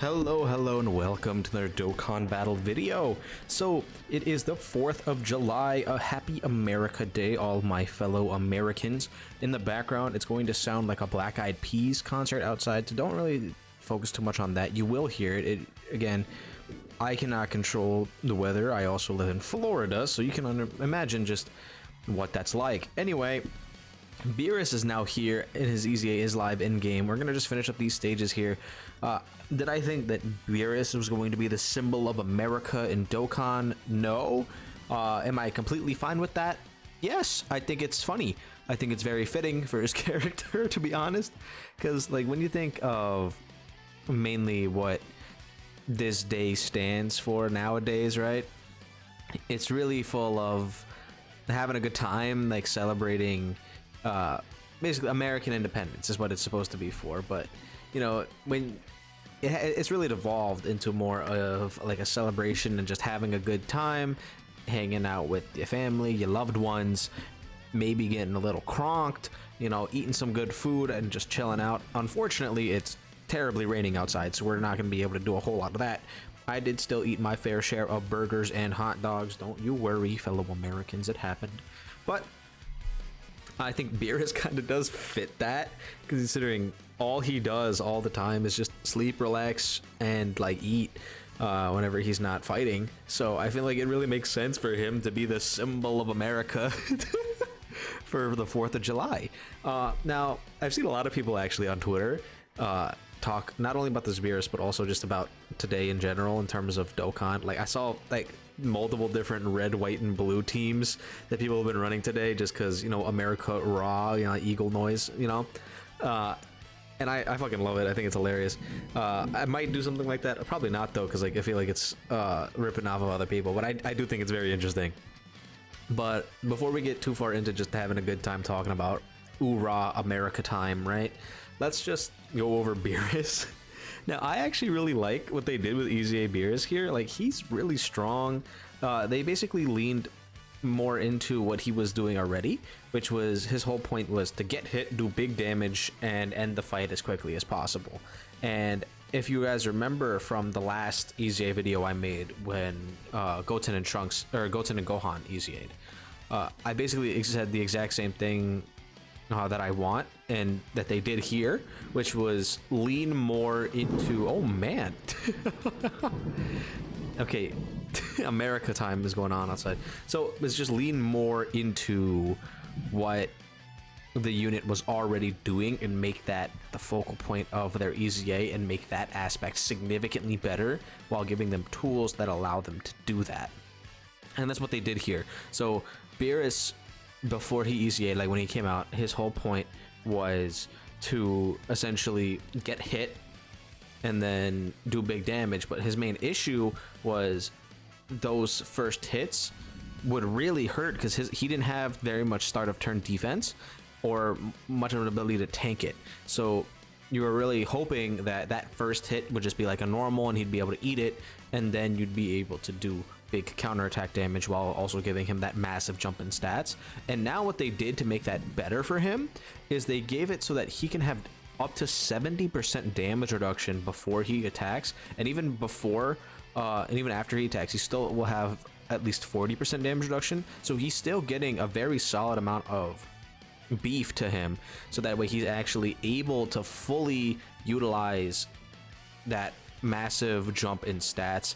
Hello, and welcome to their Dokkan battle video. So, it is the 4th of July, a happy America Day, all my fellow Americans. In the background, it's going to sound like a Black Eyed Peas concert outside, so don't really focus too much on that. You will hear it. Again, I cannot control the weather. I also live in Florida, so you can imagine just what that's like. Anyway, Beerus is now here, and his EZA is live in-game. We're going to just finish up these stages here. Did I think that Beerus was going to be the symbol of America in Dokkan? No. Am I completely fine with that? Yes, I think it's funny. I think it's very fitting for his character, to be honest. Because, like, when you think of mainly what this day stands for nowadays, right? It's really full of having a good time, like celebrating basically American independence is what it's supposed to be for. But you know, when it's really devolved into more of like a celebration and just having a good time, hanging out with your family, your loved ones, maybe getting a little cronked, you know, eating some good food and just chilling out. Unfortunately, it's terribly raining outside, so we're not going to be able to do a whole lot of that. I did still eat my fair share of burgers and hot dogs. Don't you worry, fellow Americans, it happened. But I think Beerus kind of does fit that, considering all he does all the time is just sleep, relax, and like eat whenever he's not fighting. So I feel like it really makes sense for him to be the symbol of America for the 4th of July. Now, I've seen a lot of people actually on Twitter talk not only about this Beerus, but also just about today in general in terms of Dokkan. Like, I saw like multiple different red, white, and blue teams that people have been running today just because, you know, America raw, you know, eagle noise, you know. And I fucking love it. I think it's hilarious. I might do something like that. Probably not, though, because like I feel like it's ripping off of other people. But I do think it's very interesting. But before we get too far into just having a good time talking about oorah America time, right? Let's just go over Beerus. Now, I actually really like what they did with EZA Beerus here. Like, he's really strong. They basically leaned more into what he was doing already, which was his whole point was to get hit, do big damage, and end the fight as quickly as possible. And if you guys remember from the last EZA video I made when Goten and Gohan EZA'd, I basically said the exact same thing that I want and that they did here, which was lean more into, oh man. Okay, America time is going on outside. So let's just lean more into what the unit was already doing and make that the focal point of their EZA and make that aspect significantly better while giving them tools that allow them to do that. And that's what they did here. So Beerus, before he EZA'd, like when he came out, his whole point was to essentially get hit and then do big damage. But his main issue was those first hits would really hurt because he didn't have very much start of turn defense or much of an ability to tank it. So you were really hoping that that first hit would just be like a normal and he'd be able to eat it, and then you'd be able to do big counterattack damage while also giving him that massive jump in stats. And now what they did to make that better for him is they gave it so that he can have up to 70% damage reduction before he attacks, and even before and even after he attacks, he still will have at least 40% damage reduction. So he's still getting a very solid amount of beef to him, so that way he's actually able to fully utilize that massive jump in stats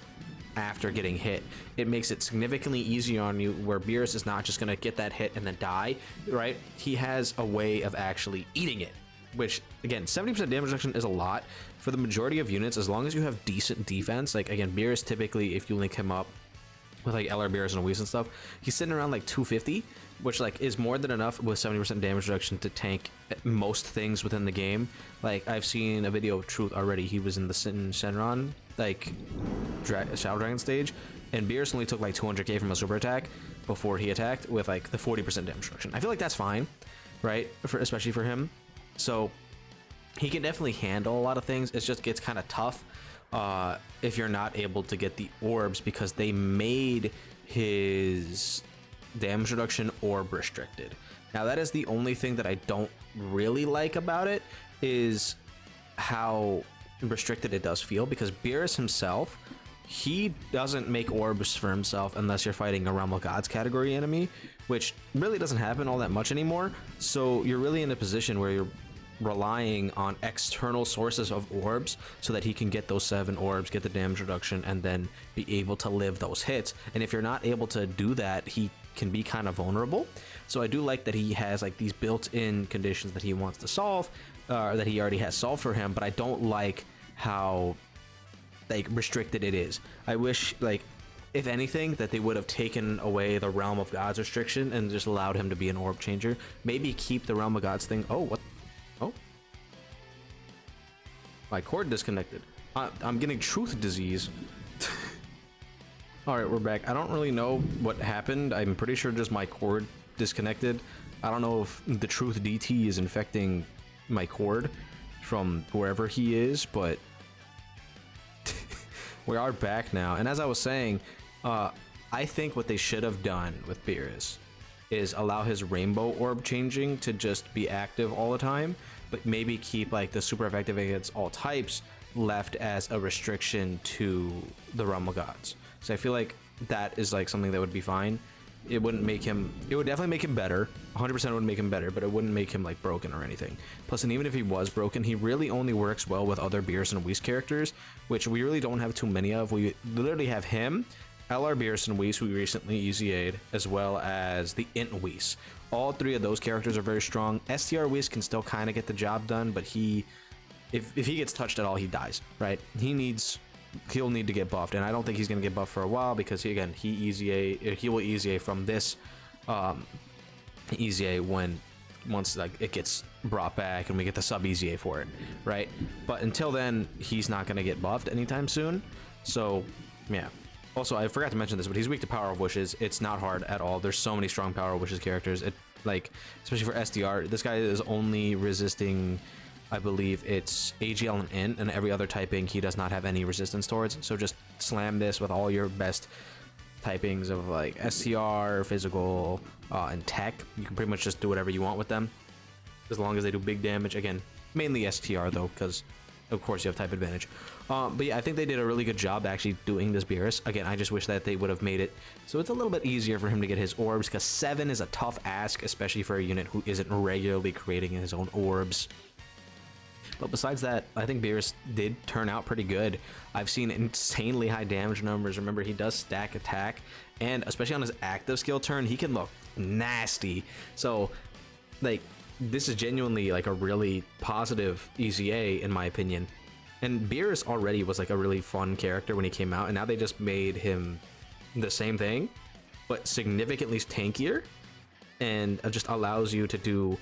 after getting hit. It makes it significantly easier on you, where Beerus is not just going to get that hit and then die, right? He has a way of actually eating it, which again, 70% damage reduction is a lot for the majority of units, as long as you have decent defense. Like again, Beerus, typically if you link him up with like LR Beerus and Whis and stuff, he's sitting around like 250, which like is more than enough with 70% damage reduction to tank most things within the game. Like I've seen a video of Truth already. He was in the Shenron like Shadow Dragon stage, and Beerus only took like 200k from a super attack before he attacked with like the 40% damage reduction. I feel like that's fine, right? Especially for him. So he can definitely handle a lot of things. It just gets kind of tough if you're not able to get the orbs, because they made his damage reduction orb restricted. Now that is the only thing that I don't really like about it, is how restricted it does feel, because Beerus himself, he doesn't make orbs for himself unless you're fighting a Realm of Gods category enemy, which really doesn't happen all that much anymore. So you're really in a position where you're relying on external sources of orbs so that he can get those 7 orbs, get the damage reduction, and then be able to live those hits. And if you're not able to do that, he can be kind of vulnerable. So I do like that he has like these built-in conditions that he wants to solve, that he already has solved for him, but I don't like how like restricted it is. I wish, like, if anything, that they would have taken away the Realm of Gods restriction and just allowed him to be an orb changer. Maybe keep the Realm of Gods thing. Oh, what? Oh, my cord disconnected. I'm getting truth disease. All right, we're back. I don't really know what happened. I'm pretty sure just my cord disconnected. I don't know if the truth DT is infecting my cord from wherever he is, but we are back now. And as I was saying, I think what they should have done with Beerus is allow his rainbow orb changing to just be active all the time, but maybe keep like the super effective against all types left as a restriction to the Realm of Gods. So I feel like that is like something that would be fine. It wouldn't make him, it would definitely make him better. 100% would make him better, but it wouldn't make him like broken or anything. Plus, and even if he was broken, he really only works well with other Beerus and Whis characters, which we really don't have too many of. We literally have him, LR Beerus and Whis, who we recently EZA'd, as well as the Int Whis. All 3 of those characters are very strong. STR Whis can still kind of get the job done, but he, if he gets touched at all, he dies, right? He'll need to get buffed, and I don't think he's going to get buffed for a while, because he will EZA from this EZA once like it gets brought back and we get the sub EZA for it, right? But until then, he's not going to get buffed anytime soon. So yeah. Also, I forgot to mention this, but he's weak to Power of Wishes. It's not hard at all. There's so many strong Power of Wishes characters. It, like, especially for SDR, this guy is only resisting, I believe it's AGL and Int, and every other typing he does not have any resistance towards. So just slam this with all your best typings of like STR, physical, and tech. You can pretty much just do whatever you want with them, as long as they do big damage. Again, mainly STR though, because of course you have type advantage. But yeah, I think they did a really good job actually doing this Beerus. Again, I just wish that they would have made it so it's a little bit easier for him to get his orbs, because 7 is a tough ask, especially for a unit who isn't regularly creating his own orbs. But besides that, I think Beerus did turn out pretty good. I've seen insanely high damage numbers. Remember, he does stack attack, and especially on his active skill turn, he can look nasty. So, like, this is genuinely like a really positive EZA in my opinion. And Beerus already was like a really fun character when he came out, and now they just made him the same thing, but significantly tankier, and it just allows you to do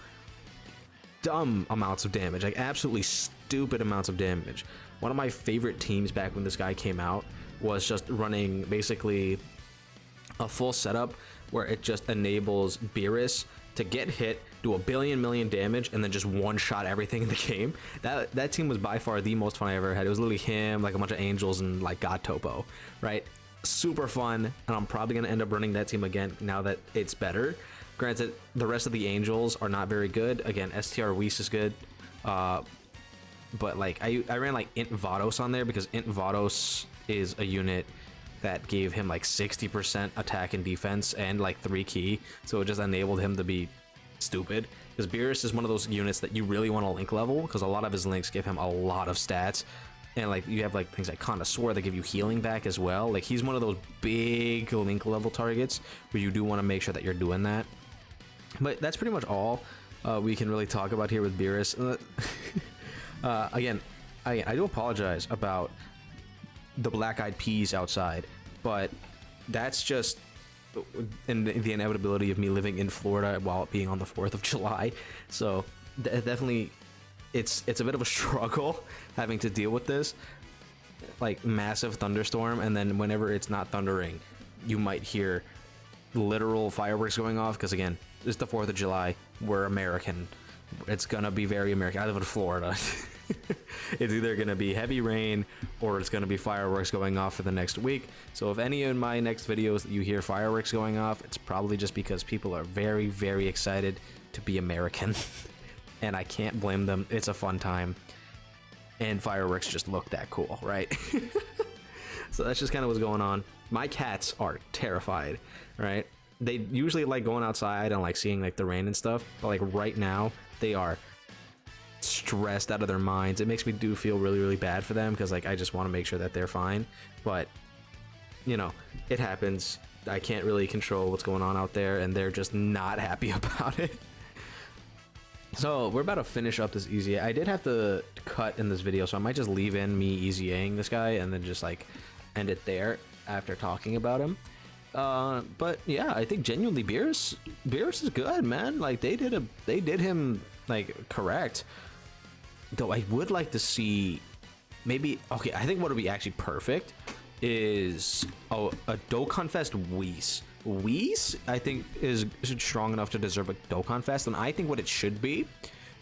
dumb amounts of damage, like absolutely stupid amounts of damage. One of my favorite teams back when this guy came out was just running basically a full setup where it just enables Beerus to get hit, do a million damage, and then just one-shot everything in the game. That team was by far the most fun I ever had. It was literally him, like a bunch of angels, and like God Topo, right? Super fun, and I'm probably gonna end up running that team again now that it's better. Granted, the rest of the angels are not very good. Again, STR Whis is good, but like I ran like Int Vados on there, because Int Vados is a unit that gave him like 60% attack and defense and like 3 key, so it just enabled him to be stupid. Because Beerus is one of those units that you really want to link level, because a lot of his links give him a lot of stats, and like you have like things like Connoisseur that give you healing back as well. Like he's one of those big link level targets where you do want to make sure that you're doing that. But that's pretty much all we can really talk about here with Beerus. Again, I do apologize about the black-eyed peas outside, but that's just in the inevitability of me living in Florida while it being on the 4th of July. So definitely it's a bit of a struggle having to deal with this, like massive thunderstorm, and then whenever it's not thundering, you might hear literal fireworks going off, because again, it's the 4th of July, we're American, it's gonna be very American. I live in Florida. It's either gonna be heavy rain or it's gonna be fireworks going off for the next week. So if any of my next videos that you hear fireworks going off, it's probably just because people are very excited to be American. And I can't blame them. It's a fun time. and fireworks just look that cool, right? So that's just kind of what's going on. My cats are terrified, right? They usually like going outside and like seeing like the rain and stuff, but like right now they are stressed out of their minds. It makes me do feel really, really bad for them because like I just want to make sure that they're fine, but you know, it happens. I can't really control what's going on out there, and they're just not happy about it. So we're about to finish up this EZA. I did have to cut in this video, so I might just leave in me EZAing this guy and then just like end it there after talking about him. But yeah, I think genuinely Beerus is good, man. Like they did him like correct. Though I would like to see maybe, okay, I think what would be actually perfect is a Dokkan Fest Whis. Whis, I think, is strong enough to deserve a Dokkan Fest, and I think what it should be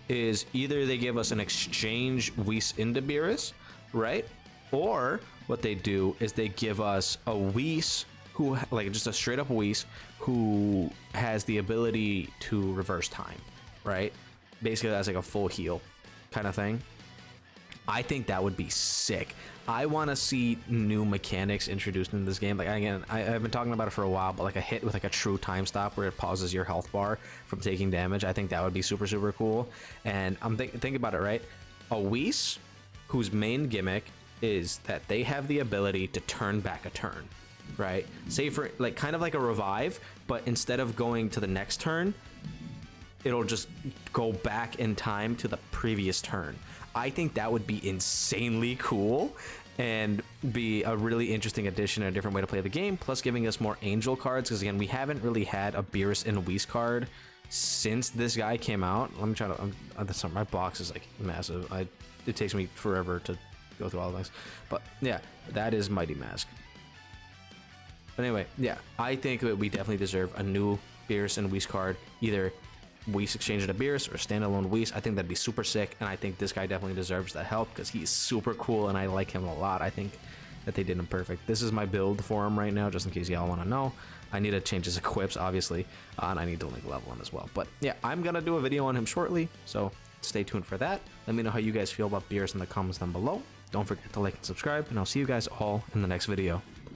is either they give us an exchange Whis into Beerus, right? Or what they do is they give us a Whis who, like, just a straight up Whis who has the ability to reverse time, right? Basically, that's like a full heal kind of thing. I think that would be sick. I want to see new mechanics introduced in this game. Like, again, I've been talking about it for a while, but like a hit with like a true time stop where it pauses your health bar from taking damage, I think that would be super, super cool. And I'm think about it, right? A Whis whose main gimmick is that they have the ability to turn back a turn, right? Say for like kind of like a revive, but instead of going to the next turn, it'll just go back in time to the previous turn. I think that would be insanely cool and be a really interesting addition and a different way to play the game, plus giving us more angel cards, because again, we haven't really had a Beerus and Whis card since this guy came out. Let me try to, my box is like massive. It takes me forever to go through all of this, but yeah, that is Mighty Mask. But anyway, yeah, I think that we definitely deserve a new Beerus and Whis card, either Whis exchange into Beerus or standalone Whis. I think that'd be super sick, and I think this guy definitely deserves that help because he's super cool and I like him a lot. I think that they did him perfect. This is my build for him right now, just in case y'all want to know. I need to change his equips, obviously, and I need to link level him as well. But yeah, I'm gonna do a video on him shortly, so stay tuned for that. Let me know how you guys feel about Beerus in the comments down below. Don't forget to like and subscribe, and I'll see you guys all in the next video.